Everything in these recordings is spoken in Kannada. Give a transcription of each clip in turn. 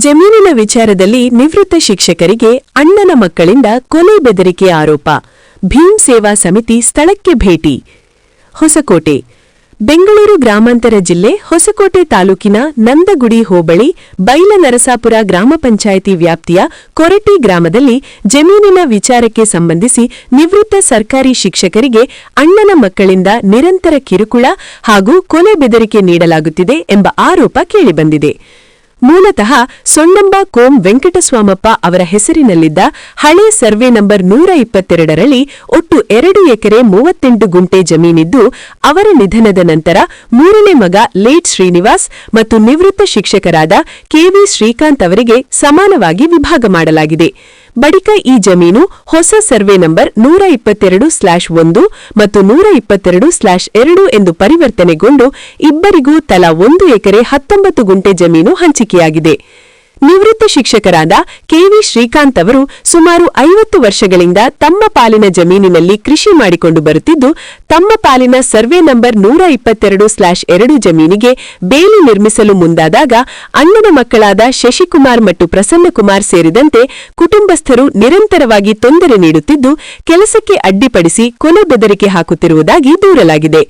ಜಮೀನಿನ ವಿಚಾರದಲ್ಲಿ ನಿವೃತ್ತ ಶಿಕ್ಷಕರಿಗೆ ಅಣ್ಣನ ಮಕ್ಕಳಿಂದ ಕೊಲೆ ಬೆದರಿಕೆ ಆರೋಪ. ಭೀಮ್ ಸೇವಾ ಸಮಿತಿ ಸ್ಥಳಕ್ಕೆ ಭೇಟಿ. ಹೊಸಕೋಟೆ. ಬೆಂಗಳೂರು ಗ್ರಾಮಾಂತರ ಜಿಲ್ಲೆ ಹೊಸಕೋಟೆ ತಾಲೂಕಿನ ನಂದಗುಡಿ ಹೋಬಳಿ ಬೈಲನರಸಾಪುರ ಗ್ರಾಮ ಪಂಚಾಯಿತಿ ವ್ಯಾಪ್ತಿಯ ಕೊರಟಿ ಗ್ರಾಮದಲ್ಲಿ ಜಮೀನಿನ ವಿಚಾರಕ್ಕೆ ಸಂಬಂಧಿಸಿ ನಿವೃತ್ತ ಸರ್ಕಾರಿ ಶಿಕ್ಷಕರಿಗೆ ಅಣ್ಣನ ಮಕ್ಕಳಿಂದ ನಿರಂತರ ಕಿರುಕುಳ ಹಾಗೂ ಕೊಲೆ ಬೆದರಿಕೆ ನೀಡಲಾಗುತ್ತಿದೆ ಎಂಬ ಆರೋಪ ಕೇಳಿಬಂದಿದೆ. ಮೂಲತಃ ಸೊಣ್ಣಂಬ ಕೋಂ ವೆಂಕಟಸ್ವಾಮಪ್ಪ ಅವರ ಹೆಸರಿನಲ್ಲಿದ್ದ ಹಳೆ ಸರ್ವೆ ನಂಬರ್ 122ರಲ್ಲಿ ಒಟ್ಟು 2 ಎಕರೆ 38 ಗುಂಟೆ ಜಮೀನಿದ್ದು, ಅವರ ನಿಧನದ ನಂತರ ಮೂರನೇ ಮಗ ಲೇಟ್ ಶ್ರೀನಿವಾಸ್ ಮತ್ತು ನಿವೃತ್ತ ಶಿಕ್ಷಕರಾದ ಕೆವಿ ಶ್ರೀಕಾಂತ್ ಅವರಿಗೆ ಸಮಾನವಾಗಿ ವಿಭಾಗ ಮಾಡಲಾಗಿದೆ. ಬಳಿಕ ಈ ಜಮೀನು ಹೊಸ ಸರ್ವೆ ನಂಬರ್ 122/1 ಮತ್ತು 122/2 ಎಂದು ಪರಿವರ್ತನೆಗೊಂಡು ಇಬ್ಬರಿಗೂ ತಲಾ 1 ಎಕರೆ 19 ಗುಂಟೆ ಜಮೀನು ಹಂಚಿಕೆಯಾಗಿದೆ. ನಿವೃತ್ತ ಶಿಕ್ಷಕರಾದ ಕೆವಿ ಶ್ರೀಕಾಂತ್ ಅವರು ಸುಮಾರು 50 ವರ್ಷಗಳಿಂದ ತಮ್ಮ ಪಾಲಿನ ಜಮೀನಿನಲ್ಲಿ ಕೃಷಿ ಮಾಡಿಕೊಂಡು ಬರುತ್ತಿದ್ದು, ತಮ್ಮ ಪಾಲಿನ ಸರ್ವೆ ನಂಬರ್ 122/2 ಜಮೀನಿಗೆ ಬೇಲಿ ನಿರ್ಮಿಸಲು ಮುಂದಾದಾಗ ಅಣ್ಣನ ಮಕ್ಕಳಾದ ಶಶಿಕುಮಾರ್ ಮತ್ತು ಪ್ರಸನ್ನಕುಮಾರ್ ಸೇರಿದಂತೆ ಕುಟುಂಬಸ್ಥರು ನಿರಂತರವಾಗಿ ತೊಂದರೆ ನೀಡುತ್ತಿದ್ದು, ಕೆಲಸಕ್ಕೆ ಅಡ್ಡಿಪಡಿಸಿ ಕೊಲೆ ಬೆದರಿಕೆ ಹಾಕುತ್ತಿರುವುದಾಗಿ ದೂರಲಾಗಿದೆ.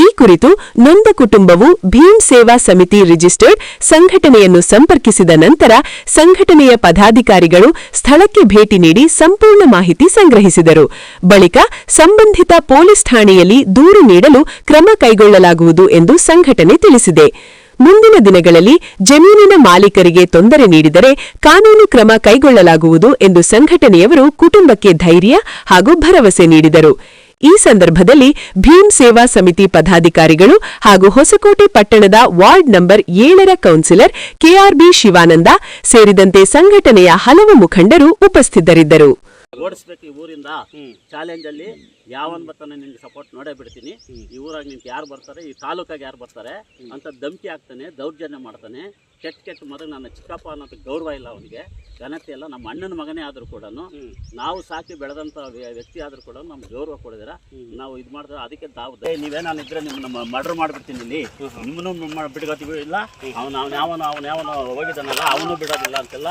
ಈ ಕುರಿತು ನೊಂದ ಕುಟುಂಬವು ಭೀಮ್ ಸೇವಾ ಸಮಿತಿ ರಿಜಿಸ್ಟರ್ಡ್ ಸಂಘಟನೆಯನ್ನು ಸಂಪರ್ಕಿಸಿದ ನಂತರ ಸಂಘಟನೆಯ ಪದಾಧಿಕಾರಿಗಳು ಸ್ಥಳಕ್ಕೆ ಭೇಟಿ ನೀಡಿ ಸಂಪೂರ್ಣ ಮಾಹಿತಿ ಸಂಗ್ರಹಿಸಿದರು. ಬಳಿಕ ಸಂಬಂಧಿತ ಪೊಲೀಸ್ ಠಾಣೆಯಲ್ಲಿ ದೂರು ನೀಡಲು ಕ್ರಮ ಕೈಗೊಳ್ಳಲಾಗುವುದು ಎಂದು ಸಂಘಟನೆ ತಿಳಿಸಿದೆ. ಮುಂದಿನ ದಿನಗಳಲ್ಲಿ ಜಮೀನಿನ ಮಾಲೀಕರಿಗೆ ತೊಂದರೆ ನೀಡಿದರೆ ಕಾನೂನು ಕ್ರಮ ಕೈಗೊಳ್ಳಲಾಗುವುದು ಎಂದು ಸಂಘಟನೆಯವರು ಕುಟುಂಬಕ್ಕೆ ಧೈರ್ಯ ಹಾಗೂ ಭರವಸೆ ನೀಡಿದರು. ಈ ಸಂದರ್ಭದಲ್ಲಿ ಭೀಮ್ ಸೇವಾ ಸಮಿತಿ ಪದಾಧಿಕಾರಿಗಳು ಹಾಗೂ ಹೊಸಕೋಟೆ ಪಟ್ಟಣದ ವಾರ್ಡ್ ನಂಬರ್ 7ರ ಕೌನ್ಸಿಲರ್ ಕೆಆರ್ಬಿ ಶಿವಾನಂದ ಸೇರಿದಂತೆ ಸಂಘಟನೆಯ ಹಲವು ಮುಖಂಡರು ಉಪಸ್ಥಿತರಿದ್ದರು. ಓಡಿಸ್ಬೇಕು ಈ ಊರಿಂದ ಚಾಲೆಂಜ್ ಅಲ್ಲಿ ಯಾವನ್ ಬರ್ತಾನೆ ನಿನ್ಗೆ ಸಪೋರ್ಟ್ ನೋಡೇ ಬಿಡ್ತೀನಿ, ಈ ಊರಾಗ ನಿನ್ಗೆ ಯಾರು ಬರ್ತಾರೆ, ಈ ತಾಲೂಕಾಗ ಯಾರು ಬರ್ತಾರೆ ಅಂತ ಧಮಕಿ ಹಾಕ್ತಾನೆ, ದೌರ್ಜನ್ಯ ಮಾಡ್ತಾನೆ. ಕೆಟ್ಟ ಮೊದಲು ನನ್ನ ಚಿಕ್ಕಪ್ಪ ಅನ್ನೋದು ಗೌರವ ಇಲ್ಲ, ಅವನಿಗೆ ಘನತೆ ಇಲ್ಲ. ನಮ್ಮ ಅಣ್ಣನ ಮಗನೇ ಆದರೂ ಕೂಡ, ನಾವು ಸಾಕಿ ಬೆಳೆದಂಥ ವ್ಯಕ್ತಿ ಆದರೂ ಕೂಡ ನಮ್ಗೆ ಗೌರವ ಕೊಡಿದಿರ, ನಾವು ಇದು ಮಾಡಿದ್ರೆ ಅದಕ್ಕೆ ನೀವೇನಾನಿದ್ರೆ ನಿಮ್ಮನ್ನ ಮರ್ಡರ್ ಮಾಡಿಬಿಡ್ತೀನಿ, ಇಲ್ಲಿ ನಿಮ್ಮನ್ನು ಬಿಡ್ಕೋತೀವಿ ಇಲ್ಲ, ಅವನು ಹೋಗಿದ್ದಾನಲ್ಲ ಅವನು ಬಿಡೋದಿಲ್ಲ ಅಂತೆಲ್ಲ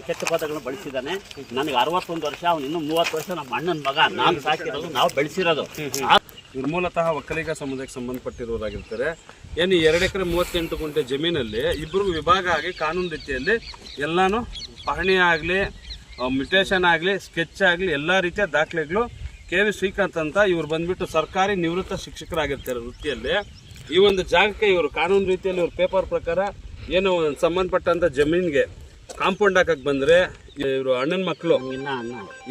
ಕೆಟ್ಟ ಪದಗಳನ್ನು ಬಳಸಿದ್ದಾನೆ. ನನಗೆ 61 ವರ್ಷ, ಅವನು ಇನ್ನೂ 30 ವರ್ಷ ನಮ್ಮ ಅಣ್ಣನ ಮಗ, ನಾನು ಸಾಕಿರೋದು, ನಾವು ಬೆಳೆಸಿರೋದು. ಇವ್ರು ಮೂಲತಃ ಒಕ್ಕಲಿಗ ಸಮುದಾಯಕ್ಕೆ ಸಂಬಂಧಪಟ್ಟಿರೋರಾಗಿರ್ತಾರೆ. ಏನು 2 ಎಕರೆ 38 ಗುಂಟೆ ಜಮೀನಲ್ಲಿ ಇಬ್ಬರಿಗೂ ವಿಭಾಗ ಆಗಿ ಕಾನೂನು ರೀತಿಯಲ್ಲಿ ಎಲ್ಲಾನು ಪಹಣಿ ಆಗಲಿ, ಮ್ಯುಟೇಷನ್ ಆಗಲಿ, ಸ್ಕೆಚ್ ಆಗಲಿ ಎಲ್ಲ ರೀತಿಯ ದಾಖಲೆಗಳು ಕೆವಿ ಶ್ರೀಕಾಂತ್ ಅಂತ ಇವ್ರು ಬಂದ್ಬಿಟ್ಟು ಸರ್ಕಾರಿ ನಿವೃತ್ತ ಶಿಕ್ಷಕರಾಗಿರ್ತಾರೆ ವೃತ್ತಿಯಲ್ಲಿ. ಈ ಒಂದು ಜಾಗಕ್ಕೆ ಇವರು ಕಾನೂನು ರೀತಿಯಲ್ಲಿ ಇವ್ರ ಪೇಪರ್ ಪ್ರಕಾರ ಏನು ಸಂಬಂಧಪಟ್ಟಂಥ ಜಮೀನಿಗೆ ಕಾಂಪೌಂಡ್ ಹಾಕಕ್ಕೆ ಬಂದರೆ ಇವರು ಅಣ್ಣನ ಮಕ್ಕಳು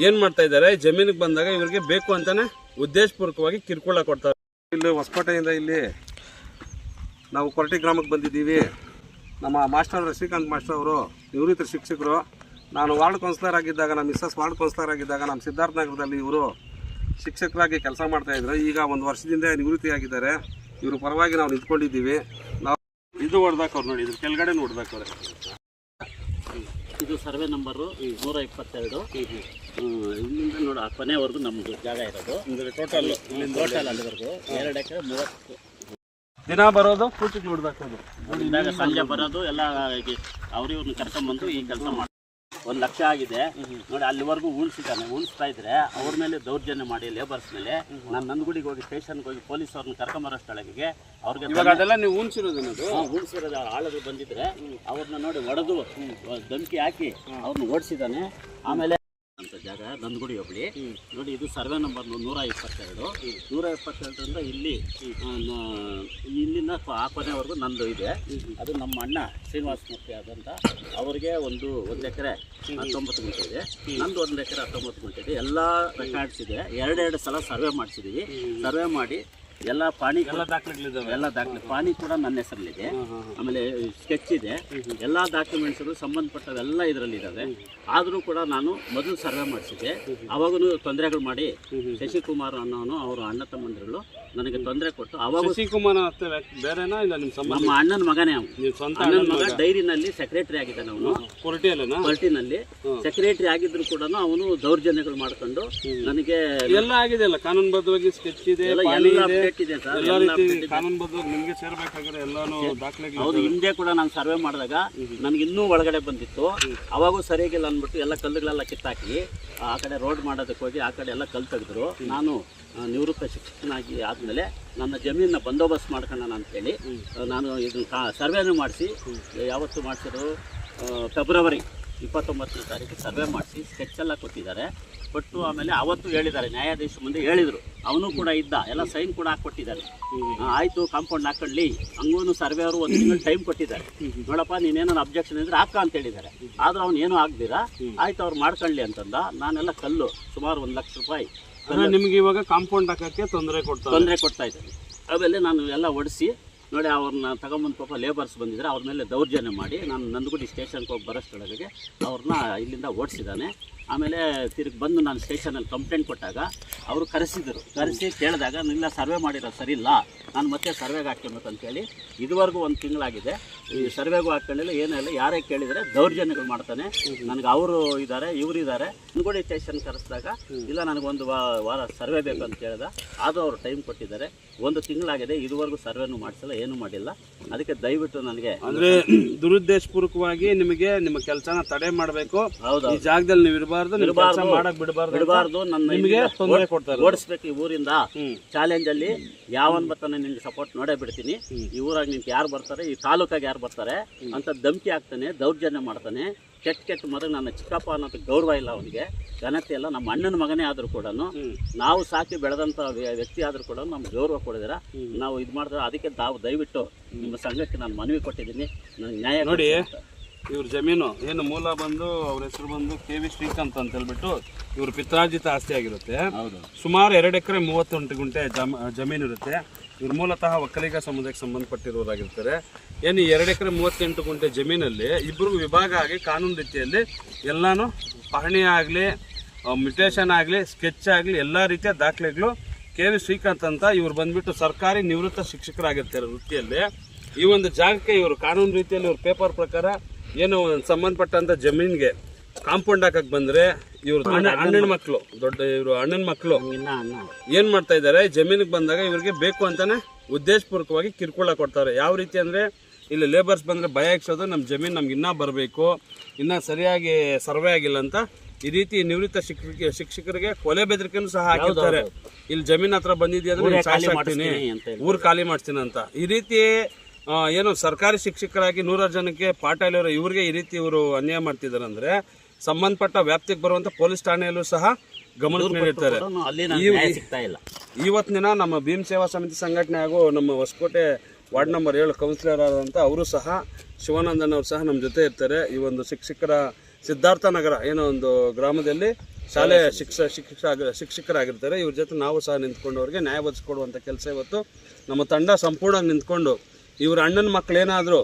ಏನು ಮಾಡ್ತಾ ಇದ್ದಾರೆ, ಜಮೀನಿಗೆ ಬಂದಾಗ ಇವ್ರಿಗೆ ಬೇಕು ಅಂತಾನೆ ಉದ್ದೇಶಪೂರ್ವಕವಾಗಿ ಕಿರುಕುಳ ಕೊಡ್ತಾರೆ. ಇಲ್ಲಿ ಹೊಸಕೋಟೆಯಿಂದ ಇಲ್ಲಿ ನಾವು ಕೊರಟಿ ಗ್ರಾಮಕ್ಕೆ ಬಂದಿದ್ದೀವಿ. ನಮ್ಮ ಮಾಸ್ಟರ್ ಶ್ರೀಕಾಂತ್ ಮಾಸ್ಟರ್ ಅವರು ನಿವೃತ್ತ ಶಿಕ್ಷಕರು. ನಾನು ವಾರ್ಡ್ ಕೌನ್ಸಿಲರ್ ಆಗಿದ್ದಾಗ, ನಮ್ಮ ಮಿಸ್ಸಸ್ ವಾರ್ಡ್ ಕೌನ್ಸಿಲರ್ ಆಗಿದ್ದಾಗ ನಮ್ಮ ಸಿದ್ಧಾರ್ಥ ನಗರದಲ್ಲಿ ಇವರು ಶಿಕ್ಷಕರಾಗಿ ಕೆಲಸ ಮಾಡ್ತಾಯಿದ್ರು. ಈಗ 1 ವರ್ಷದಿಂದ ನಿವೃತ್ತಿಯಾಗಿದ್ದಾರೆ. ಇವರು ಪರವಾಗಿ ನಾವು ನಿಂತ್ಕೊಂಡಿದ್ದೀವಿ. ನಾವು ಇದು ಹೊಡೆದಾಕವ್ರು ನೋಡಿ, ಇದ್ರ ಕೆಳಗಡೆ ಹೊಡೆದಾಕವ್ರೆ. ಇದು ಸರ್ವೆ ನಂಬರು 122. ಇಲ್ಲಿಂದ ನೋಡಿ ಆ ಕೊನೆವರೆಗೂ ನಮ್ಮದು ಜಾಗ ಇರೋದು. ಟೋಟಲ್ ಅಲ್ಲಿವರೆಗೂ 2 ಎಕರೆ 30. ದಿನ ಬರೋದು ಪೂಜೆಗೆ ಹೊಡೆದಾಕೋದು, ಸಂಜೆ ಬರೋದು ಎಲ್ಲ ಅವ್ರಿವ್ರನ್ನ ಕರ್ಕೊಂಡ್ಬಂದು ಈ ಕೆಲಸ ಮಾಡಿ 1 ಲಕ್ಷ ಆಗಿದೆ ನೋಡಿ. ಅಲ್ಲಿವರೆಗೂ ಉಳಿಸ್ತಾ ಇದ್ರೆ ಅವ್ರ ಮೇಲೆ ದೌರ್ಜನ್ಯ ಮಾಡಿ ಲೇಬರ್ಸ್ ಮೇಲೆ. ನಾನು ನಂದಗುಡಿಗೆ ಹೋಗಿ ಸ್ಟೇಷನ್ಗೆ ಹೋಗಿ ಪೊಲೀಸ್ ಅವ್ರನ್ನ ಕರ್ಕೊಂಬರೋ ಸ್ಥಳಕ್ಕೆ ಅವ್ರಿಗೆ ಅದೆಲ್ಲ ನೀವು ಉಳಿಸಿರೋದು ಆಳುಗಳು ಬಂದಿದ್ರೆ ಅವ್ರನ್ನ ನೋಡಿ ಹೊಡೆದು ಧಮಕಿ ಹಾಕಿ ಅವ್ರನ್ನ ಓಡಿಸಿದ್ದಾನೆ. ಆಮೇಲೆ ಅಂತ ಜಾಗ ನಂದಗುಡಿ ಹೋಬಳಿ ನೋಡಿ. ಇದು ಸರ್ವೆ ನಂಬರ್ 122. 122ರಿಂದ ಇಲ್ಲಿಂದ ಆ ಕೊನೆವರೆಗೂ ನಂದು ಇದೆ. ಅದು ನಮ್ಮ ಅಣ್ಣ ಶ್ರೀನಿವಾಸ ಮೂರ್ತಿ ಆದಂಥ ಅವ್ರಿಗೆ ಒಂದು ಎಕರೆ 19 ಗುಂಟೆ ಇದೆ, ನಂದು 1 ಎಕರೆ 19 ಗುಂಟೆ ಇದೆ. ಎಲ್ಲ ರೆಕಾರ್ಡ್ಸ್ ಇದೆ. 2 ಸಲ ಸರ್ವೆ ಮಾಡಿಸಿದ್ದೀವಿ. ಸರ್ವೆ ಮಾಡಿ ಎಲ್ಲ ದಾಖಲೆಗಳಿದ್ದಾವೆ. ಎಲ್ಲ ದಾಖಲೆ ಪಾನಿ ಕೂಡ ನನ್ನ ಹೆಸರಲ್ಲಿದೆ. ಆಮೇಲೆ ಸ್ಕೆಚ್ ಇದೆ. ಎಲ್ಲ ಡಾಕ್ಯುಮೆಂಟ್ಸ್ ಸಂಬಂಧಪಟ್ಟವೆಲ್ಲ ಇದರಲ್ಲಿ ಇದ್ದಾವೆ. ಆದರೂ ಕೂಡ ನಾನು ಮೊದಲು ಸರ್ವೆ ಮಾಡಿಸಿದ್ದೆ. ಅವಾಗೂ ತೊಂದರೆಗಳು ಮಾಡಿ ಶಶಿಕುಮಾರ್ ಅನ್ನೋನು ಅವರು ಅಣ್ಣ ತಮ್ಮಂದಿರು ನನಗೆ ತೊಂದರೆ ಕೊಟ್ಟು ಅವಾಗ ಶಶಿಕುಮಾರ್ ಬೇರೆನಾ ಇಲ್ಲ ನಿಮ್ಮ ಸಂಬಂಧ? ನಮ್ಮ ಅಣ್ಣನ ಮಗನೇ ಅವನು. ನೀವು ಸ್ವಂತ ಅಣ್ಣನ ಮಗ ಡೈರಿನಲ್ಲಿ ಸೆಕ್ರೆಟರಿ ಆಗಿದ್ದಾನೆ. ಅವನು ಕೊರ್ಟಿನಲ್ಲಿ ಸೆಕ್ರೆಟರಿ ಆಗಿದ್ರು ಕೂಡ ಅವನು ದೌರ್ಜನ್ಯಗಳು ಮಾಡ್ಕೊಂಡು ನನಗೆ ಎಲ್ಲ ಆಗಿದೆ ಅಲ್ಲ, ಕಾನೂನುಬದ್ಧವಾಗಿ ಸ್ಕೆಚ್ ಇದೆ, ಎಲ್ಲ ಅಪ್ಡೇಟ್ ಇದೆ ಸರ್. ಎಲ್ಲ ರೀತಿ ಕಾನೂನುಬದ್ಧವಾಗಿ ನಿಮಗೆ ಸೇರ್ಬೇಕಾದ್ರೆ ಎಲ್ಲಾನು ದಾಖಲೆಗಳು. ಹೌದು, ಹಿಂದೆ ಕೂಡ ನಾನು ಸರ್ವೆ ಮಾಡಿದಾಗ ನನಗೆ ಇನ್ನೂ ಒಳಗಡೆ ಬಂದಿತ್ತು. ಅವಾಗೂ ಸರಿಯಾಗಿಲ್ಲ ಅಂದ್ಬಿಟ್ಟು ಎಲ್ಲ ಕಲ್ಲುಗಳೆಲ್ಲ ಕಿತ್ತಾಕಿ ಆ ಕಡೆ ರೋಡ್ ಮಾಡೋದಕ್ಕೆ ಹೋಗಿ ಆ ಕಡೆ ಎಲ್ಲ ಕಲ್ಲು ತೆಗೆದ್ರು. ನಾನು ನಿವೃತ್ತ ಶಿಕ್ಷಕನಾಗಿ ಆದಮೇಲೆ ನನ್ನ ಜಮೀನನ್ನ ಬಂದೋಬಸ್ತ್ ಮಾಡ್ಕೊಳ್ಳೋಣ ಅಂತೇಳಿ ನಾನು ಇದನ್ನು ಸರ್ವೆನೂ ಮಾಡಿಸಿ, ಯಾವತ್ತು ಮಾಡಿಸಿದ್ರು ಫೆಬ್ರವರಿ 29ನೇ ತಾರೀಕು ಸರ್ವೆ ಮಾಡಿಸಿ ಸ್ಕೆಚೆಲ್ಲ ಕೊಟ್ಟಿದ್ದಾರೆ. ಕೊಟ್ಟು ಆಮೇಲೆ ಅವತ್ತು ಹೇಳಿದ್ದಾರೆ, ನ್ಯಾಯಾಧೀಶ ಮುಂದೆ ಹೇಳಿದರು. ಅವನು ಕೂಡ ಇದ್ದ, ಎಲ್ಲ ಸೈನ್ ಕೂಡ ಹಾಕ್ಕೊಟ್ಟಿದ್ದಾರೆ. ಆಯಿತು ಕಾಂಪೌಂಡ್ ಹಾಕೊಳ್ಳಿ, ಹಂಗೂ ಸರ್ವೆ ಅವರು 1 ತಿಂಗಳು ಟೈಮ್ ಕೊಟ್ಟಿದ್ದಾರೆ. ನೋಡಪ್ಪ ನೀನೇನೋ ಅಬ್ಜೆಕ್ಷನ್ ಇದ್ರೆ ಹಾಕ ಅಂತ ಹೇಳಿದ್ದಾರೆ. ಆದರೂ ಅವ್ನು ಏನೂ ಆಗದಿರಾ ಆಯ್ತು ಅವ್ರು ಮಾಡ್ಕೊಳ್ಳಿ ಅಂತಂದ. ನಾನೆಲ್ಲ ಕಲ್ಲು ಸುಮಾರು 1 ಲಕ್ಷ ರೂಪಾಯಿ ನಿಮ್ಗೆ ಇವಾಗ ಕಾಂಪೌಂಡ್ ಹಾಕಕ್ಕೆ ತೊಂದರೆ ಕೊಡ್ತಾ ಇದ್ದಾರೆ. ಆಮೇಲೆ ನಾನು ಎಲ್ಲ ಒಡಿಸಿ ನೋಡಿ ಅವ್ರನ್ನ ತಗೊಂಬಂದು ಪಾಪ ಲೇಬರ್ಸ್ ಬಂದಿದ್ದಾರೆ, ಅವ್ರ ಮೇಲೆ ದೌರ್ಜನ್ಯ ಮಾಡಿ ನಾನು ನಂದಗುಡಿ ಸ್ಟೇಷನ್ಗೆ ಹೋಗಿ ಬರೋಷ್ಟೊಳಗೆ ಅವ್ರನ್ನ ಇಲ್ಲಿಂದ ಓಡಿಸಿದ್ದಾನೆ. ಆಮೇಲೆ ತಿರುಗಿ ಬಂದು ನಾನು ಸ್ಟೇಷನಲ್ಲಿ ಕಂಪ್ಲೇಂಟ್ ಕೊಟ್ಟಾಗ ಅವರು ಕರೆಸಿ ಕೇಳಿದಾಗ ನಿಲ್ಲ ಸರ್ವೆ ಮಾಡಿರೋ ಸರಿ ಇಲ್ಲ, ನಾನು ಮತ್ತೆ ಸರ್ವೆಗೆ ಹಾಕ್ಕೊಬೇಕು ಅಂತೇಳಿ ಇದುವರೆಗೂ 1 ತಿಂಗಳಾಗಿದೆ. ಈ ಸರ್ವೆಗೂ ಹಾಕ್ಕೊಂಡಿಲ್ಲ, ಏನೂ ಇಲ್ಲ. ಯಾರೇ ಕೇಳಿದರೆ ದೌರ್ಜನ್ಯಗಳು ಮಾಡ್ತಾನೆ. ನನಗೆ ಅವರು ಇದ್ದಾರೆ, ಇವರಿದ್ದಾರೆ. ನಂದಗುಡಿ ಸ್ಟೇಷನ್ ಕರೆಸಿದಾಗ ಇಲ್ಲ ನನಗೆ ವಾರ ಸರ್ವೆ ಬೇಕು ಅಂತ ಹೇಳಿದ. ಆದರೂ ಅವರು ಟೈಮ್ ಕೊಟ್ಟಿದ್ದಾರೆ. 1 ತಿಂಗಳಾಗಿದೆ, ಇದುವರೆಗೂ ಸರ್ವೆನೂ ಮಾಡಿಸಿಲ್ಲ, ಏನೂ ಮಾಡಿಲ್ಲ. ಅದಕ್ಕೆ ದಯವಿಟ್ಟು ನನಗೆ ಅಂದರೆ ದುರುದ್ದೇಶಪೂರ್ವಕವಾಗಿ ನಿಮಗೆ ನಿಮ್ಮ ಕೆಲಸನ ತಡೆ ಮಾಡಬೇಕು. ಹೌದು, ಈ ಜಾಗದಲ್ಲಿ ನೀವು ಮಾಡಕ್ ಬಿಡಬಾರ್ದು. ನನ್ನ ಓಡಿಸ್ಬೇಕು ಈ ಊರಿಂದ. ಚಾಲೆಂಜ್ ಅಲ್ಲಿ ಯಾವನ್ ಬರ್ತಾನೆ ನಿನ್ಗೆ ಸಪೋರ್ಟ್ ನೋಡೇ ಬಿಡ್ತೀನಿ. ಈ ಊರಾಗ ನಿನ್ಗೆ ಯಾರು ಬರ್ತಾರೆ, ಈ ತಾಲೂಕಾಗ ಯಾರು ಬರ್ತಾರೆ ಅಂತ ಧಮಕಿ ಹಾಕ್ತಾನೆ, ದೌರ್ಜನ್ಯ ಮಾಡ್ತಾನೆ. ಕೆಟ್ಟ ಮಗ ನನ್ನ ಚಿಕ್ಕಪ್ಪ ಅನ್ನೋದು ಗೌರವ ಇಲ್ಲ ಅವನಿಗೆ, ಘನತೆ ಇಲ್ಲ. ನಮ್ಮ ಅಣ್ಣನ ಮಗನೇ ಆದರೂ ಕೂಡ, ನಾವು ಸಾಕಿ ಬೆಳೆದಂಥ ವ್ಯಕ್ತಿ ಆದರೂ ಕೂಡ ನಮ್ಗೆ ಗೌರವ ಕೊಡಿದಿರ ನಾವು ಇದು ಮಾಡಿದ್ರೆ. ಅದಕ್ಕೆ ತಾವು ದಯವಿಟ್ಟು ನಿಮ್ಮ ಸಂಘಕ್ಕೆ ನಾನು ಮನವಿ ಕೊಟ್ಟಿದ್ದೀನಿ, ನನಗೆ ನ್ಯಾಯ ನೋಡಿ. ಇವ್ರ ಜಮೀನು ಏನು ಮೂಲ ಬಂದು ಅವ್ರ ಹೆಸರು ಬಂದು KV ಶ್ರೀಕಾಂತ್ ಅಂತ ಹೇಳ್ಬಿಟ್ಟು ಇವ್ರ ಪಿತ್ರಾರ್ಜಿತ ಆಸ್ತಿ ಆಗಿರುತ್ತೆ. ಸುಮಾರು 2 ಎಕರೆ 38 ಗುಂಟೆ ಜಮೀನು ಇರುತ್ತೆ. ಇವ್ರು ಮೂಲತಃ ಒಕ್ಕಲಿಗ ಸಮುದಾಯಕ್ಕೆ ಸಂಬಂಧಪಟ್ಟಿರೋರಾಗಿರ್ತಾರೆ. ಏನು 2 ಎಕರೆ 38 ಗುಂಟೆ ಜಮೀನಲ್ಲಿ ಇಬ್ಬರು ವಿಭಾಗ ಆಗಿ ಕಾನೂನು ರೀತಿಯಲ್ಲಿ ಎಲ್ಲಾನು ಪಹಣಿ ಆಗಲಿ, ಮ್ಯುಟೇಷನ್ ಆಗಲಿ, ಸ್ಕೆಚ್ ಆಗಲಿ ಎಲ್ಲ ರೀತಿಯ ದಾಖಲೆಗಳು KV ಶ್ರೀಕಾಂತ್ ಅಂತ ಇವ್ರು ಬಂದ್ಬಿಟ್ಟು ಸರ್ಕಾರಿ ನಿವೃತ್ತ ಶಿಕ್ಷಕರಾಗಿರ್ತಾರೆ ವೃತ್ತಿಯಲ್ಲಿ. ಈ ಒಂದು ಜಾಗಕ್ಕೆ ಇವರು ಕಾನೂನು ರೀತಿಯಲ್ಲಿ ಇವ್ರ ಪೇಪರ್ ಪ್ರಕಾರ ಏನು ಸಂಬಂಧಪಟ್ಟಂತ ಜಮೀನ್ಗೆ ಕಾಂಪೌಂಡ್ ಹಾಕಕ್ ಬಂದ್ರೆ ಇವ್ರ ಅಣ್ಣನ ಮಕ್ಕಳು, ಇವರು ಅಣ್ಣನ ಮಕ್ಕಳು ಏನ್ ಮಾಡ್ತಾ ಇದ್ದಾರೆ, ಜಮೀನಿಗೆ ಬಂದಾಗ ಇವ್ರಿಗೆ ಬೇಕು ಅಂತಾನೆ ಉದ್ದೇಶಪೂರ್ವಕವಾಗಿ ಕಿರುಕುಳ ಕೊಡ್ತಾರೆ. ಯಾವ ರೀತಿ ಅಂದ್ರೆ ಇಲ್ಲಿ ಲೇಬರ್ಸ್ ಬಂದ್ರೆ ಭಯ ಇಕ್ಸೋದು, ನಮ್ಮ ಜಮೀನು ನಮ್ಗೆ ಇನ್ನೂ ಬರಬೇಕು, ಇನ್ನೂ ಸರಿಯಾಗಿ ಸರ್ವೆ ಆಗಿಲ್ಲ ಅಂತ ಈ ರೀತಿ ನಿವೃತ್ತ ಶಿಕ್ಷಕರಿಗೆ ಕೊಲೆ ಬೆದರಿಕೆನೂ ಸಹ ಹಾಕಿರ್ತಾರೆ. ಇಲ್ಲಿ ಜಮೀನ್ ಹತ್ರ ಬಂದಿದ್ಯಾ ಅಂದ್ರೆ ಸಾಕ್ತೀನಿ, ಊರು ಖಾಲಿ ಮಾಡ್ತೀನಿ ಅಂತ. ಈ ರೀತಿ ಏನು ಸರ್ಕಾರಿ ಶಿಕ್ಷಕರಾಗಿ 100 ಜನಕ್ಕೆ ಪಾಠ ಹೇಳಿರೋ ಇವ್ರಿಗೆ ಈ ರೀತಿ ಇವರು ಅನ್ಯಾಯ ಮಾಡ್ತಿದ್ದಾರೆ ಅಂದ್ರೆ ಸಂಬಂಧಪಟ್ಟ ವ್ಯಾಪ್ತಿಗೆ ಬರುವಂತ ಪೊಲೀಸ್ ಠಾಣೆಯಲ್ಲೂ ಸಹ ಗಮನಕ್ಕೆ ನೀಡಿರ್ತಾರೆ. ಇವತ್ತಿನ ದಿನ ನಮ್ಮ ಭೀಮ್ ಸೇವಾ ಸಮಿತಿ ಸಂಘಟನೆ ಹಾಗೂ ನಮ್ಮ ಹೊಸಕೋಟೆ ವಾರ್ಡ್ ನಂಬರ್ 7 ಕೌನ್ಸಿಲರ್ ಆದಂಥ ಅವರು ಸಹ ಶಿವಾನಂದನ್ ಅವರು ಸಹ ನಮ್ಮ ಜೊತೆ ಇರ್ತಾರೆ. ಈ ಒಂದು ಶಿಕ್ಷಕರ ಸಿದ್ಧಾರ್ಥ ನಗರ ಏನೋ ಒಂದು ಗ್ರಾಮದಲ್ಲಿ ಶಾಲೆ ಶಿಕ್ಷಕರಾಗಿರ್ತಾರೆ. ಇವ್ರ ಜೊತೆ ನಾವು ಸಹ ನಿಂತ್ಕೊಂಡು ಅವ್ರಿಗೆ ನ್ಯಾಯ ಒದಗಿಸ್ಕೊಡುವಂಥ ಕೆಲಸ ಇವತ್ತು ನಮ್ಮ ತಂಡ ಸಂಪೂರ್ಣ ನಿಂತ್ಕೊಂಡು ಇವ್ರ ಅಣ್ಣನ ಮಕ್ಕಳೇನಾದರೂ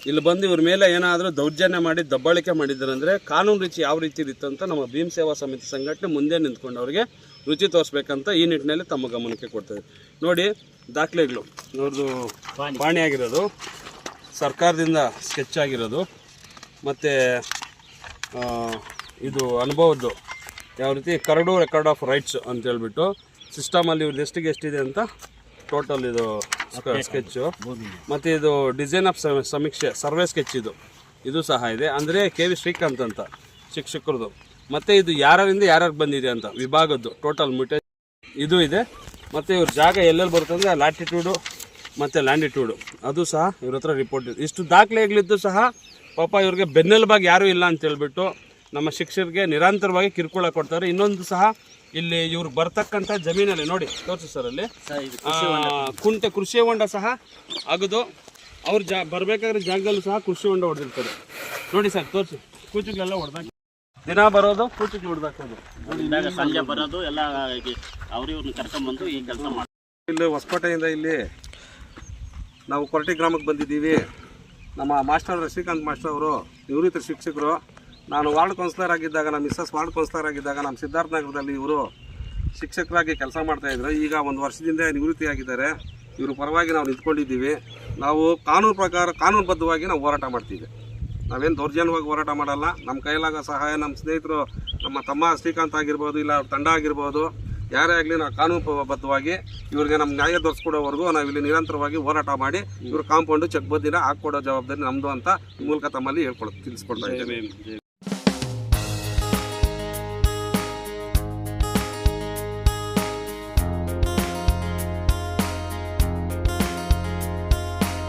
ಇಲ್ಲಿ ಬಂದು ಇವ್ರ ಮೇಲೆ ಏನಾದರೂ ದೌರ್ಜನ್ಯ ಮಾಡಿ ದಬ್ಬಾಳಿಕೆ ಮಾಡಿದ್ದಾರೆ ಅಂದರೆ ಕಾನೂನು ರೀತಿ ಯಾವ ರೀತಿ ಇರುತ್ತೆ ಅಂತ ನಮ್ಮ ಭೀಮ್ ಸೇವಾ ಸಮಿತಿ ಸಂಘಟನೆ ಮುಂದೆ ನಿಂತ್ಕೊಂಡು ಅವರಿಗೆ ರುಚಿ ತೋರಿಸ್ಬೇಕಂತ ಈ ನಿಟ್ಟಿನಲ್ಲಿ ತಮ್ಮ ಗಮನಕ್ಕೆ ಕೊಡ್ತೇವೆ. ನೋಡಿ ದಾಖಲೆಗಳು ಅವ್ರದ್ದು ಪಾಣಿ ಆಗಿರೋದು, ಸರ್ಕಾರದಿಂದ ಸ್ಕೆಚ್ ಆಗಿರೋದು, ಮತ್ತು ಇದು ಅನುಭವದ್ದು ಯಾವ ರೀತಿ ಕರಡು ರೆಕಾರ್ಡ್ ಆಫ್ ರೈಟ್ಸ್ ಅಂತ ಹೇಳ್ಬಿಟ್ಟು ಸಿಸ್ಟಮಲ್ಲಿ ಇವ್ರದ್ದು ಎಷ್ಟಿದೆ ಅಂತ ಟೋಟಲ್ ಇದು ಸ್ಕೆಚ್ಚು, ಮತ್ತು ಇದು ಡಿಸೈನ್ ಆಫ್ ಸಮೀಕ್ಷೆ ಸರ್ವೆ ಸ್ಕೆಚ್ ಇದು ಸಹ ಇದೆ. ಅಂದರೆ KV ಶ್ರೀಕಾಂತ್ ಅಂತ ಶಿಕ್ಷಕರದು. ಮತ್ತು ಇದು ಯಾರಿಂದ ಯಾರ್ಯಾರು ಬಂದಿದೆ ಅಂತ ವಿಭಾಗದ್ದು ಟೋಟಲ್ ಮ್ಯೂಟೇಷನ್ ಇದು ಇದೆ. ಮತ್ತು ಇವ್ರ ಜಾಗ ಎಲ್ಲೆಲ್ಲಿ ಬರುತ್ತೆ ಅಂದರೆ ಲ್ಯಾಟಿಟ್ಯೂಡು ಮತ್ತು ಲ್ಯಾಂಡಿಟ್ಯೂಡು ಅದು ಸಹ ಇವ್ರ ಹತ್ರ ರಿಪೋರ್ಟ್ ಇದೆ. ಇಷ್ಟು ದಾಖಲೆಗಳಿದ್ದು ಸಹ ಪಾಪ ಇವ್ರಿಗೆ ಬೆನ್ನೆಲುಬಾಗಿ ಯಾರೂ ಇಲ್ಲ ಅಂತ ಹೇಳ್ಬಿಟ್ಟು ನಮ್ಮ ಶಿಕ್ಷಕರಿಗೆ ನಿರಂತರವಾಗಿ ಕಿರುಕುಳ ಕೊಡ್ತಾರೆ. ಇನ್ನೊಂದು ಸಹ ಇಲ್ಲಿ ಇವ್ರು ಬರ್ತಕ್ಕಂಥ ಜಮೀನಲ್ಲಿ ನೋಡಿ ತೋರಿಸಿ ಸರ್, ಅಲ್ಲಿ ಕುಂಟೆ ಕೃಷಿ ಹೊಂಡ ಸಹ ಅಗದು ಅವ್ರು ಬರಬೇಕಾದ್ರೆ ಜಾಗದಲ್ಲೂ ಸಹ ಕೃಷಿ ಹೊಂಡ ಹೊಡೆದಿರ್ತಾರೆ. ನೋಡಿ ಸರ್ ತೋರಿಸಿ, ಕೂಚುಗಳೆಲ್ಲ ಹೊಡೆದಾಕಿ ದಿನ ಬರೋದು, ಕೂಚುಗಳು ಹೊಡೆದಾಕೋದು, ಸಂಜೆ ಬರೋದು ಎಲ್ಲ ಅವ್ರನ್ನ ಕರ್ಕೊಂಡ್ಬಂದು ಈ ಕೆಲಸ ಮಾಡಿ. ಇಲ್ಲಿ ಹೊಸಕೋಟೆಯಿಂದ ಇಲ್ಲಿ ನಾವು ಕೊರಟಿ ಗ್ರಾಮಕ್ಕೆ ಬಂದಿದ್ದೀವಿ. ನಮ್ಮ ಮಾಸ್ಟರ್ ಶ್ರೀಕಾಂತ್ ಮಾಸ್ಟರ್ ಅವರು ನಿವೃತ್ತ ಶಿಕ್ಷಕರು. ನಾನು ವಾರ್ಡ್ ಕೌನ್ಸಿಲರ್ ಆಗಿದ್ದಾಗ, ನಮ್ಮ ಮಿಸ್ಸಸ್ ವಾರ್ಡ್ ಕೌನ್ಸಿಲರ್ ಆಗಿದ್ದಾಗ ನಮ್ಮ ಸಿದ್ಧಾರ್ಥ ನಗರದಲ್ಲಿ ಇವರು ಶಿಕ್ಷಕರಾಗಿ ಕೆಲಸ ಮಾಡ್ತಾಯಿದ್ರು. ಈಗ 1 ವರ್ಷದಿಂದ ನಿವೃತ್ತಿಯಾಗಿದ್ದಾರೆ. ಇವ್ರ ಪರವಾಗಿ ನಾವು ನಿಂತ್ಕೊಂಡಿದ್ದೀವಿ. ನಾವು ಕಾನೂನು ಪ್ರಕಾರ, ಕಾನೂನುಬದ್ಧವಾಗಿ ನಾವು ಹೋರಾಟ ಮಾಡ್ತೀವಿ. ನಾವೇನು ದೌರ್ಜನ್ಯವಾಗಿ ಹೋರಾಟ ಮಾಡಲ್ಲ. ನಮ್ಮ ಕೈಲಾಗ ಸಹಾಯ, ನಮ್ಮ ಸ್ನೇಹಿತರು, ನಮ್ಮ ತಮ್ಮ ಶ್ರೀಕಾಂತ್ ಆಗಿರ್ಬೋದು, ಇಲ್ಲ ತಂಡ ಆಗಿರ್ಬೋದು, ಯಾರೇ ಆಗಲಿ ನಾವು ಕಾನೂನುಬದ್ಧವಾಗಿ ಇವ್ರಿಗೆ ನಮ್ಮ ನ್ಯಾಯ ದೊರಕಿಸ್ಕೊಡೋವರೆಗೂ ನಾವು ಇಲ್ಲಿ ನಿರಂತರವಾಗಿ ಹೋರಾಟ ಮಾಡಿ ಇವ್ರ ಕಾಂಪೌಂಡು ಚೆಕ್ ಬದ್ದಿನ ಹಾಕ್ಕೊಡೋ ಜವಾಬ್ದಾರಿ ನಮ್ಮದು ಅಂತ ಈ ಮೂಲಕ ತಮ್ಮಲ್ಲಿ ತಿಳಿಸ್ಕೊಡ್ತಾ ಇದ್ದೇವೆ.